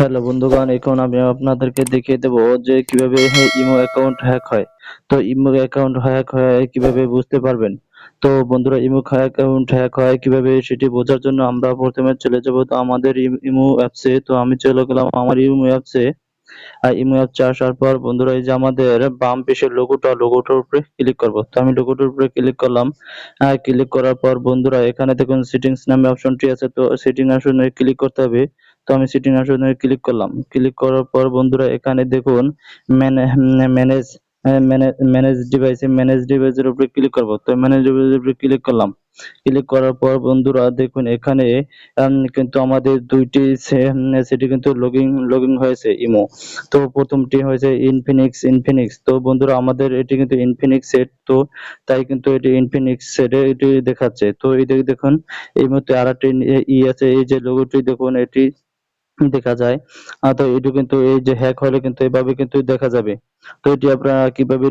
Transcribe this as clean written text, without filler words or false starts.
Hello বন্ধুগণ, এখন আমি আপনাদেরকে দেখিয়ে দেব যে কিভাবে ইমো অ্যাকাউন্ট হ্যাক হয়। তো ইমো অ্যাকাউন্ট হ্যাক হয় কিভাবে বুঝতে পারবেন। তো বন্ধুরা, ইমো অ্যাকাউন্ট হ্যাক হয় কিভাবে সেটি বোঝার জন্য আমরা প্রথমে চলে যাব তো আমাদের ইমো অ্যাপসে। তো আমি চলে গেলাম আমার ইমো অ্যাপসে। ইমো অ্যাপসে আসার পর বন্ধুরা, এই যে আমাদের বাম পাশের লোগোটার উপরে ক্লিক করব। তো আমি লোগোটার উপরে ক্লিক করলাম। ক্লিক করার পর বন্ধুরা, এখানে দেখুন সেটিংস নামে অপশনটি আছে, তো সেটিং অপশনে ক্লিক করতে হবে। তো আমি সেটিং অপশনে ক্লিক করলাম। ক্লিক করার পর বন্ধুরা, এখানে দেখুন ম্যানেজ ম্যানেজ ডিভাইসের উপরে ক্লিক করব। তো ম্যানেজ ডিভাইসের উপরে ক্লিক করলাম। ক্লিক করার পর বন্ধুরা দেখুন, এখানে কিন্তু আমাদের দুইটি সেটি কিন্তু লগইন হয়েছে ইমো। তো প্রথমটি হয়েছে ইনফিনিক্স। তো বন্ধুরা, আমাদের এটি কিন্তু ইনফিনিক্স সেট, তো তাই কিন্তু এটি ইনফিনিক্স সেটে এটি দেখাচ্ছে। তো এই দেখুন, এই মুহূর্তে আরেকটি আছে, এই যে লোগোটি দেখুন, এটি দেখা যায়। তো এটি কিন্তু এই যে হ্যাক হলে কিন্তু এভাবে কিন্তু দেখা যাবে। তো এটি আপনারা কিভাবে